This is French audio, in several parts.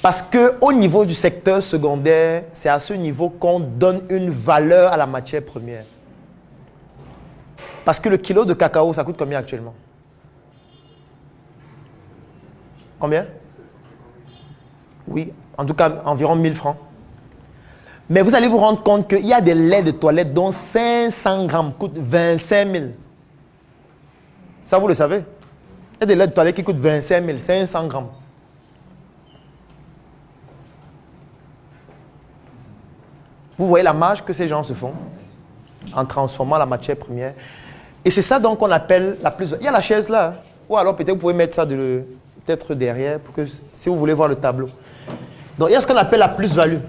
Parce qu'au niveau du secteur secondaire, c'est à ce niveau qu'on donne une valeur à la matière première. Parce que le kilo de cacao, ça coûte combien actuellement? Combien? Oui, en tout cas, environ 1000 francs. Mais vous allez vous rendre compte qu'il y a des laits de toilette dont 500 grammes coûtent 25 000. Ça, vous le savez? Il y a des laits de toilette qui coûtent 25 000, 500 grammes. Vous voyez la marge que ces gens se font en transformant la matière première. Et c'est ça donc qu'on appelle la plus-value. Il y a la chaise là. Hein? Ou alors peut-être vous pouvez mettre ça peut-être derrière pour que si vous voulez voir le tableau. Donc il y a ce qu'on appelle la plus-value.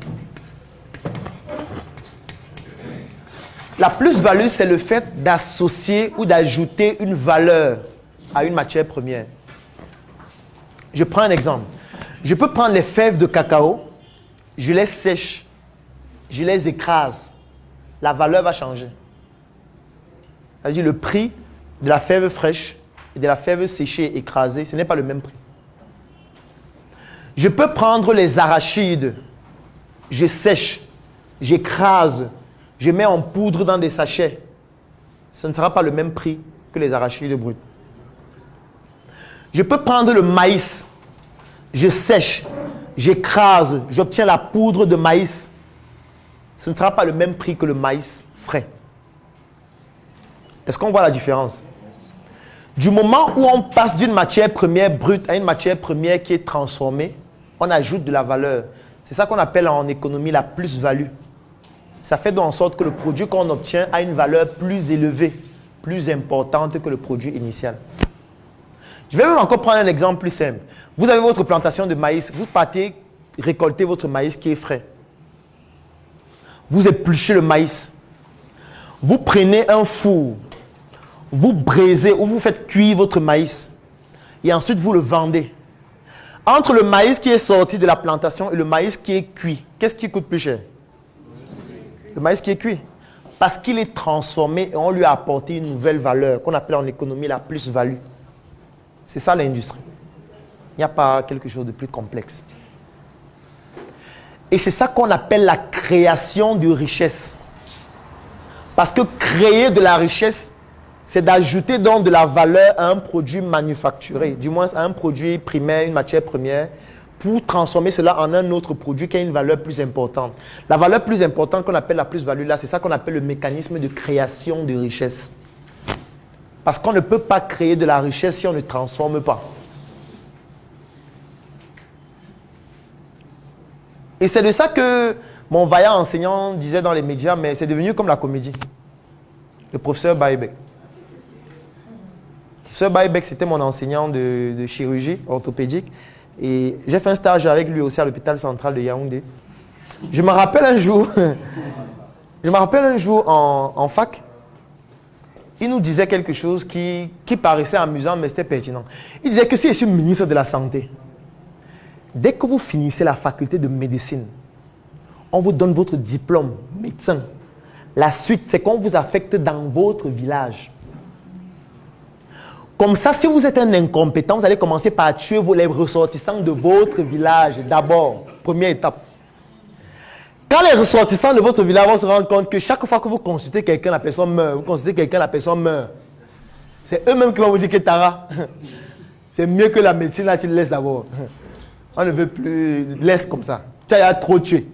La plus-value, c'est le fait d'associer ou d'ajouter une valeur à une matière première. Je prends un exemple. Je peux prendre les fèves de cacao, je les sèche, je les écrase. La valeur va changer. C'est-à-dire le prix de la fève fraîche et de la fève séchée et écrasée, ce n'est pas le même prix. Je peux prendre les arachides, je sèche, j'écrase, je mets en poudre dans des sachets. Ce ne sera pas le même prix que les arachides bruts. Je peux prendre le maïs, je sèche, j'écrase, j'obtiens la poudre de maïs. Ce ne sera pas le même prix que le maïs frais. Est-ce qu'on voit la différence? Du moment où on passe d'une matière première brute à une matière première qui est transformée, on ajoute de la valeur. C'est ça qu'on appelle en économie la plus-value. Ça fait donc en sorte que le produit qu'on obtient a une valeur plus élevée, plus importante que le produit initial. Je vais même encore prendre un exemple plus simple. Vous avez votre plantation de maïs, vous partez récolter votre maïs qui est frais. Vous épluchez le maïs. Vous prenez un four, vous braisez ou vous faites cuire votre maïs et ensuite vous le vendez. Entre le maïs qui est sorti de la plantation et le maïs qui est cuit, qu'est-ce qui coûte plus cher? Le maïs qui est cuit. Parce qu'il est transformé et on lui a apporté une nouvelle valeur qu'on appelle en économie la plus-value. C'est ça l'industrie. Il n'y a pas quelque chose de plus complexe. Et c'est ça qu'on appelle la création de richesse. Parce que créer de la richesse, c'est d'ajouter donc de la valeur à un produit manufacturé, du moins à un produit primaire, une matière première, pour transformer cela en un autre produit qui a une valeur plus importante. La valeur plus importante qu'on appelle la plus-value là, c'est ça qu'on appelle le mécanisme de création de richesse. Parce qu'on ne peut pas créer de la richesse si on ne transforme pas. Et c'est de ça que mon vaillant enseignant disait dans les médias, mais c'est devenu comme la comédie. Le professeur Baïbek. Le professeur Baïbek, c'était mon enseignant de chirurgie orthopédique. Et j'ai fait un stage avec lui aussi à l'hôpital central de Yaoundé. Je me rappelle un jour en fac, il nous disait quelque chose qui paraissait amusant, mais c'était pertinent. Il disait que si je suis ministre de la Santé, dès que vous finissez la faculté de médecine, on vous donne votre diplôme médecin. La suite, c'est qu'on vous affecte dans votre village. Comme ça, si vous êtes un incompétent, vous allez commencer par tuer les ressortissants de votre village d'abord. Première étape. Quand les ressortissants de votre village vont se rendre compte que chaque fois que vous consultez quelqu'un, la personne meurt. Vous consultez quelqu'un, la personne meurt. C'est eux-mêmes qui vont vous dire que Tara, c'est mieux que la médecine, là, tu le laisses d'abord. On ne veut plus, laisse comme ça. Tu as trop tué.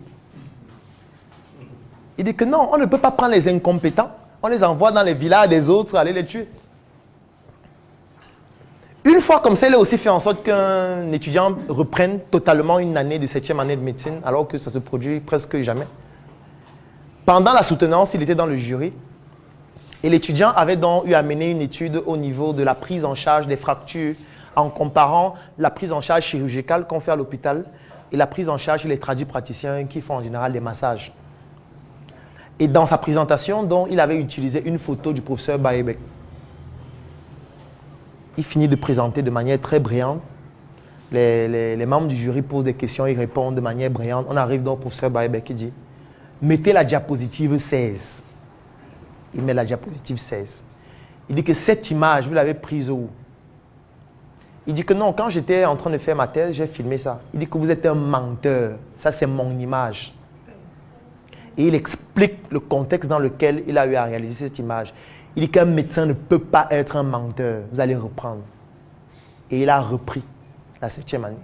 Il dit que non, on ne peut pas prendre les incompétents. On les envoie dans les villages des autres, aller les tuer. Une fois comme ça, il a aussi fait en sorte qu'un étudiant reprenne totalement une année de 7e année de médecine, alors que ça se produit presque jamais. Pendant la soutenance, il était dans le jury. Et l'étudiant avait donc eu à mener une étude au niveau de la prise en charge des fractures, en comparant la prise en charge chirurgicale qu'on fait à l'hôpital et la prise en charge chez les tradipraticiens qui font en général des massages. Et dans sa présentation, donc, il avait utilisé une photo du professeur Baïbek. Il finit de présenter de manière très brillante. Les membres du jury posent des questions, ils répondent de manière brillante. On arrive donc au professeur Baïbek qui dit « Mettez la diapositive 16 ». Il met la diapositive 16. Il dit que cette image, vous l'avez prise où? Il dit que non, quand j'étais en train de faire ma thèse, j'ai filmé ça. Il dit que vous êtes un menteur. Ça, c'est mon image. Et il explique le contexte dans lequel il a eu à réaliser cette image. Il dit qu'un médecin ne peut pas être un menteur. Vous allez reprendre. Et il a repris la 7e année.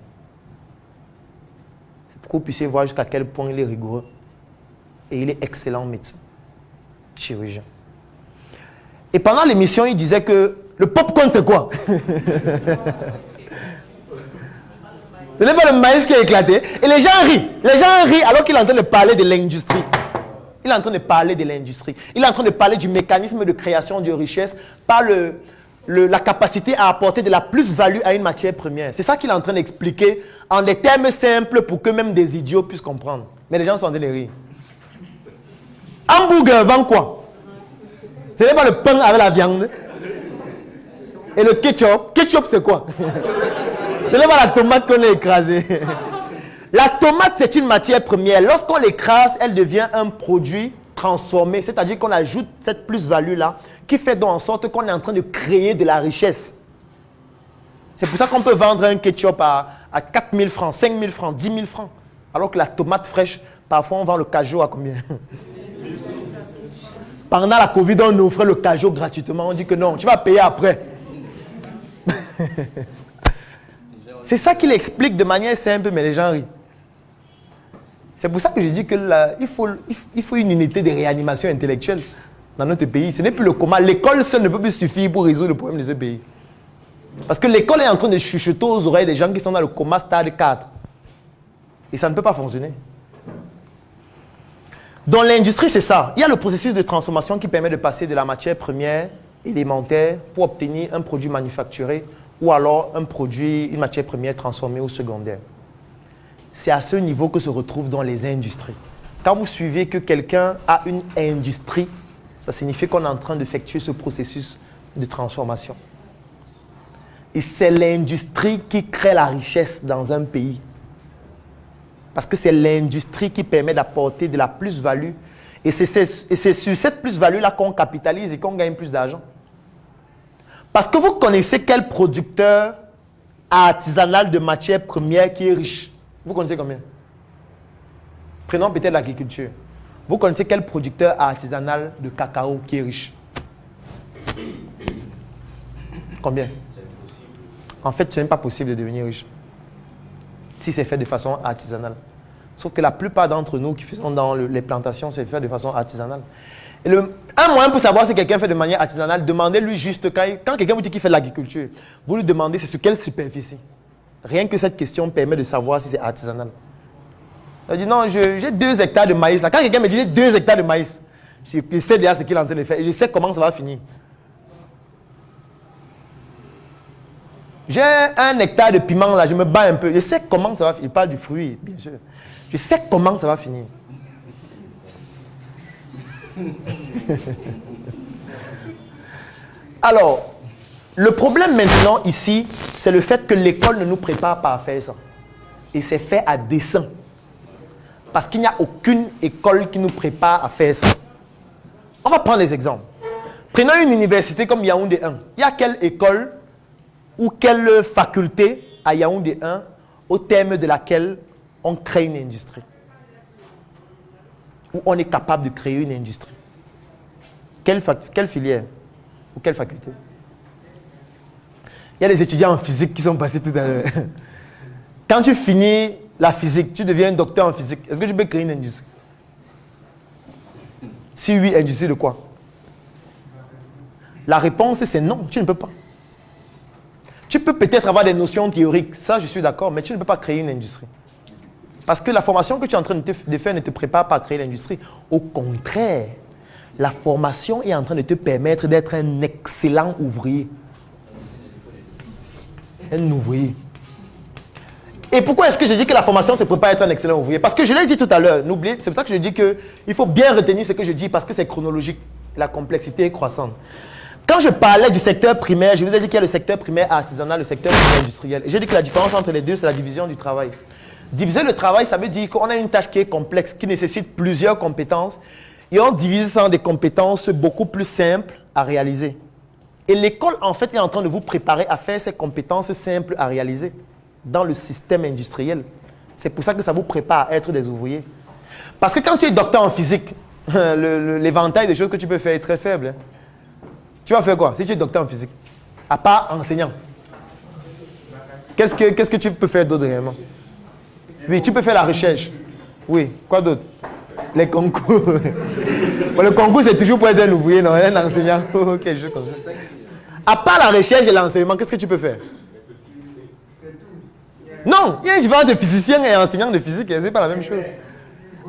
C'est pour que vous puissiez voir jusqu'à quel point il est rigoureux. Et il est excellent médecin, chirurgien. Et pendant l'émission, il disait que le popcorn, c'est quoi? Ce n'est pas le maïs qui a éclaté. Et les gens rient. Les gens rient alors qu'il est en train de parler de l'industrie. Il est en train de parler de l'industrie. Il est en train de parler du mécanisme de création de richesse par la capacité à apporter de la plus-value à une matière première. C'est ça qu'il est en train d'expliquer en des termes simples pour que même des idiots puissent comprendre. Mais les gens sont en train de rire. Hamburger vend quoi? Ce n'est pas le pain avec la viande. Et le ketchup. Ketchup, c'est quoi? Ce n'est pas la tomate qu'on a écrasée. La tomate, c'est une matière première. Lorsqu'on l'écrase, elle devient un produit transformé. C'est-à-dire qu'on ajoute cette plus-value-là qui fait donc en sorte qu'on est en train de créer de la richesse. C'est pour ça qu'on peut vendre un ketchup à 4 000 francs, 5 000 francs, 10 000 francs. Alors que la tomate fraîche, parfois on vend le cajou à combien? Pendant la Covid, on offrait le cajou gratuitement. On dit que non, tu vas payer après. C'est ça qu'il explique de manière simple, mais les gens rient. C'est pour ça que je dis qu'il faut une unité de réanimation intellectuelle dans notre pays. Ce n'est plus le coma. L'école seule ne peut plus suffire pour résoudre le problème de ce pays. Parce que l'école est en train de chuchoter aux oreilles des gens qui sont dans le coma stade 4. Et ça ne peut pas fonctionner. Dans l'industrie, c'est ça. Il y a le processus de transformation qui permet de passer de la matière première élémentaire pour obtenir un produit manufacturé ou alors un produit, une matière première transformée ou secondaire. C'est à ce niveau que se retrouvent dans les industries. Quand vous suivez que quelqu'un a une industrie, ça signifie qu'on est en train d'effectuer ce processus de transformation. Et c'est l'industrie qui crée la richesse dans un pays. Parce que c'est l'industrie qui permet d'apporter de la plus-value. Et c'est sur cette plus-value-là qu'on capitalise et qu'on gagne plus d'argent. Parce que vous connaissez quel producteur artisanal de matières premières qui est riche? Vous connaissez combien? Prenons peut-être l'agriculture. Vous connaissez quel producteur artisanal de cacao qui est riche? Combien? En fait, ce n'est pas possible de devenir riche si c'est fait de façon artisanale. Sauf que la plupart d'entre nous qui faisons dans les plantations, c'est fait de façon artisanale. Et un moyen pour savoir si quelqu'un fait de manière artisanale, demandez-lui juste, quand quelqu'un vous dit qu'il fait de l'agriculture, vous lui demandez c'est sur quelle superficie. Rien que cette question permet de savoir si c'est artisanal. Il dit non, j'ai 2 hectares de maïs. Là. Quand quelqu'un me dit j'ai 2 hectares de maïs, je sais déjà ce qu'il est en train de faire et je sais comment ça va finir. J'ai 1 hectare de piment là, je me bats un peu. Je sais comment ça va finir. Il parle du fruit, bien sûr. Je sais comment ça va finir. Alors, le problème maintenant ici, c'est le fait que l'école ne nous prépare pas à faire ça. Et c'est fait à dessein. Parce qu'il n'y a aucune école qui nous prépare à faire ça. On va prendre des exemples. Prenons une université comme Yaoundé 1. Il y a quelle école ou quelle faculté à Yaoundé 1 au terme de laquelle on crée une industrie? Où on est capable de créer une industrie? Quelle filière? Ou quelle faculté? Il y a des étudiants en physique qui sont passés tout à l'heure. Quand tu finis la physique, tu deviens docteur en physique. Est-ce que tu peux créer une industrie? Si oui, industrie de quoi? La réponse c'est non, tu ne peux pas. Tu peux peut-être avoir des notions théoriques, ça je suis d'accord, mais tu ne peux pas créer une industrie. Parce que la formation que tu es en train de faire ne te prépare pas à créer l'industrie. Au contraire, la formation est en train de te permettre d'être un excellent ouvrier. Un ouvrier. Et pourquoi est-ce que je dis que la formation te prépare à être un excellent ouvrier? Parce que je l'ai dit tout à l'heure, n'oubliez, c'est pour ça que je dis qu'il faut bien retenir ce que je dis parce que c'est chronologique. La complexité est croissante. Quand je parlais du secteur primaire, je vous ai dit qu'il y a le secteur primaire artisanal, le secteur primaire industriel. Et j'ai dit que la différence entre les deux, c'est la division du travail. Diviser le travail, ça veut dire qu'on a une tâche qui est complexe, qui nécessite plusieurs compétences. Et on divise ça en des compétences beaucoup plus simples à réaliser. Et l'école, en fait, est en train de vous préparer à faire ces compétences simples à réaliser dans le système industriel. C'est pour ça que ça vous prépare à être des ouvriers. Parce que quand tu es docteur en physique, l'éventail des choses que tu peux faire est très faible. Hein. Tu vas faire quoi si tu es docteur en physique? À part enseignant. Qu'est-ce que tu peux faire d'autre réellement? Oui, tu peux faire la recherche. Oui, quoi d'autre? Les concours. Bon, le concours, c'est toujours pour être un ouvrier, non? Un enseignant. Ok, je comprends. À part la recherche et l'enseignement, qu'est-ce que tu peux faire? Non, il y a une différence de physicien et enseignant de physique. C'est pas la même chose.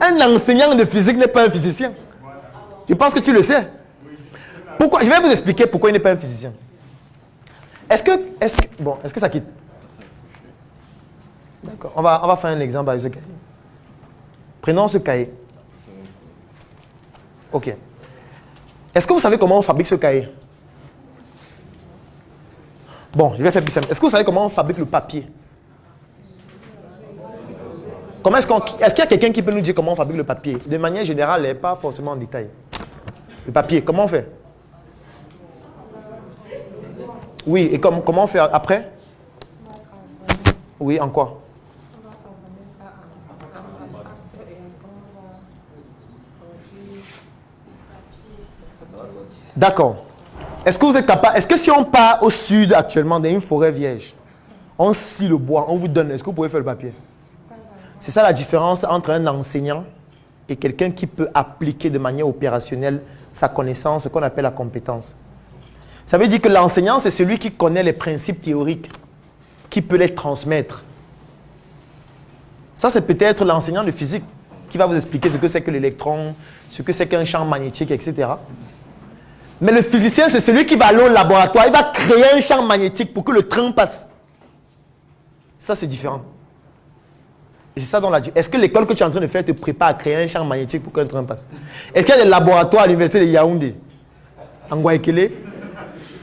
Un enseignant de physique n'est pas un physicien. Je pense que tu le sais. Pourquoi? Je vais vous expliquer pourquoi il n'est pas un physicien. Est-ce que ça quitte? D'accord. On va faire un exemple avec ce cahier. Prenons ce cahier. Ok. Est-ce que vous savez comment on fabrique ce cahier? Bon, je vais faire plus simple. Est-ce que vous savez comment on fabrique le papier? Est-ce qu'il y a quelqu'un qui peut nous dire comment on fabrique le papier? De manière générale, et pas forcément en détail. Le papier, comment on fait? Oui, et comment on fait après? Oui, en quoi? D'accord. Est-ce que vous êtes capable? Est-ce que si on part au sud actuellement dans une forêt vierge, on scie le bois, on vous donne, est-ce que vous pouvez faire le papier? C'est ça la différence entre un enseignant et quelqu'un qui peut appliquer de manière opérationnelle sa connaissance, ce qu'on appelle la compétence. Ça veut dire que l'enseignant, c'est celui qui connaît les principes théoriques, qui peut les transmettre. Ça, c'est peut-être l'enseignant de physique qui va vous expliquer ce que c'est que l'électron, ce que c'est qu'un champ magnétique, etc. Mais le physicien, c'est celui qui va aller au laboratoire, il va créer un champ magnétique pour que le train passe. Ça, c'est différent. Et c'est ça dont est-ce que l'école que tu es en train de faire te prépare à créer un champ magnétique pour qu'un train passe? Est-ce qu'il y a des laboratoires à l'université de Yaoundé, en Guayaquil,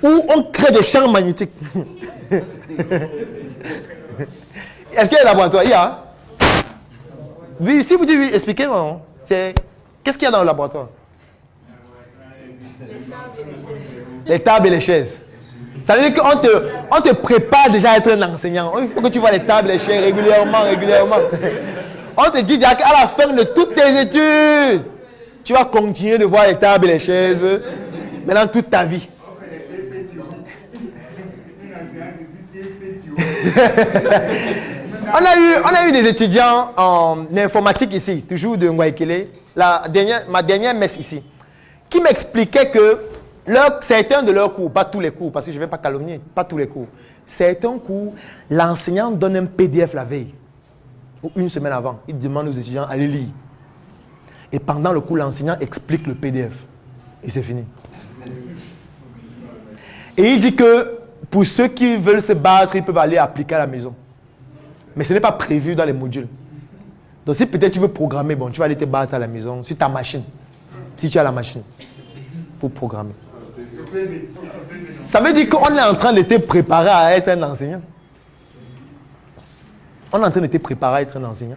où on crée des champs magnétiques? Est-ce qu'il y a des laboratoires? Il y a. Oui, si vous dites oui, expliquez-moi. Qu'est-ce qu'il y a dans le laboratoire? Les tables et les chaises. Ça veut dire qu'on te prépare déjà à être un enseignant. Il faut que tu vois les tables et les chaises régulièrement. On te dit qu'à la fin de toutes tes études, tu vas continuer de voir les tables et les chaises maintenant toute ta vie. On a eu des étudiants en informatique ici, toujours de Nguaikele, ma dernière messe ici, qui m'expliquaient que certains de leurs cours, pas tous les cours, parce que je ne vais pas calomnier, pas tous les cours, certains cours, l'enseignant donne un PDF la veille, ou une semaine avant, il demande aux étudiants d'aller lire. Et pendant le cours, l'enseignant explique le PDF. Et c'est fini. Et il dit que pour ceux qui veulent se battre, ils peuvent aller appliquer à la maison. Mais ce n'est pas prévu dans les modules. Donc si peut-être tu veux programmer, bon, tu vas aller te battre à la maison, sur ta machine. Si tu as la machine, pour programmer. Ça veut dire qu'on est en train de te préparer à être un enseignant. On est en train de te préparer à être un enseignant.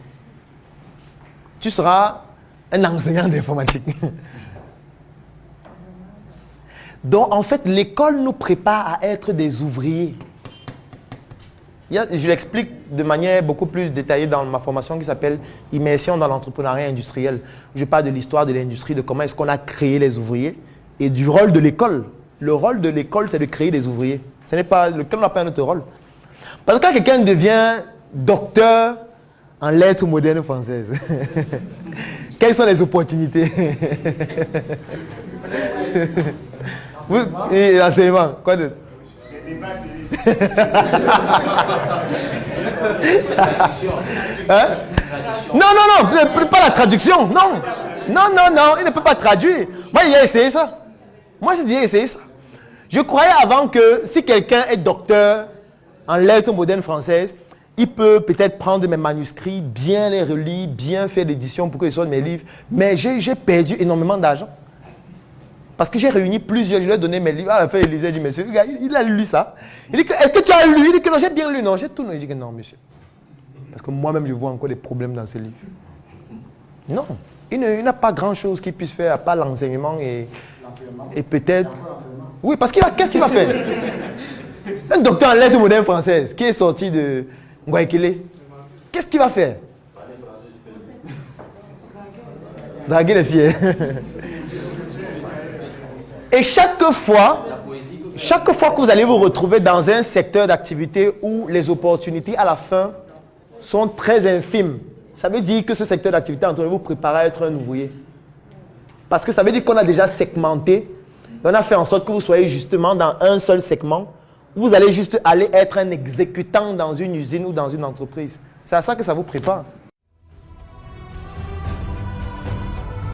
Tu seras un enseignant d'informatique. Donc, en fait, l'école nous prépare à être des ouvriers. Je l'explique de manière beaucoup plus détaillée dans ma formation qui s'appelle « Immersion dans l'entrepreneuriat industriel ». Je parle de l'histoire de l'industrie, de comment est-ce qu'on a créé les ouvriers et du rôle de l'école. Le rôle de l'école, c'est de créer des ouvriers. L'école n'a pas un autre rôle. Parce que quand quelqu'un devient docteur en lettres modernes françaises, quelles sont les opportunités? Et l'enseignement, quoi d'autre? Hein? Non, pas la traduction, non, il ne peut pas traduire. Moi, j'ai essayé ça. Je croyais avant que si quelqu'un est docteur en lettres modernes françaises, il peut peut-être prendre mes manuscrits, bien les relire, bien faire l'édition pour que ce soit mes livres. Mais j'ai perdu énormément d'argent. Parce que j'ai réuni plusieurs, je lui ai donné mes livres. À la fin, Élisée dit, monsieur, le gars, il a lu ça. Il dit, est-ce que tu as lu? Il dit que non, j'ai bien lu. Non, j'ai tout lu. Il dit que non, monsieur. Parce que moi-même, je vois encore des problèmes dans ces livres. Non, il n'a pas grand-chose qu'il puisse faire à part l'enseignement et peut-être... Oui, parce qu'est-ce qu'il va faire? Un docteur en lettres modernes françaises qui est sorti de Guayaquil, qu'est-ce qu'il va faire? Draguer les filles. Et chaque fois que vous allez vous retrouver dans un secteur d'activité où les opportunités à la fin sont très infimes, ça veut dire que ce secteur d'activité est en train de vous préparer à être un ouvrier. Parce que ça veut dire qu'on a déjà segmenté et on a fait en sorte que vous soyez justement dans un seul segment. Vous allez juste aller être un exécutant dans une usine ou dans une entreprise. C'est à ça que ça vous prépare.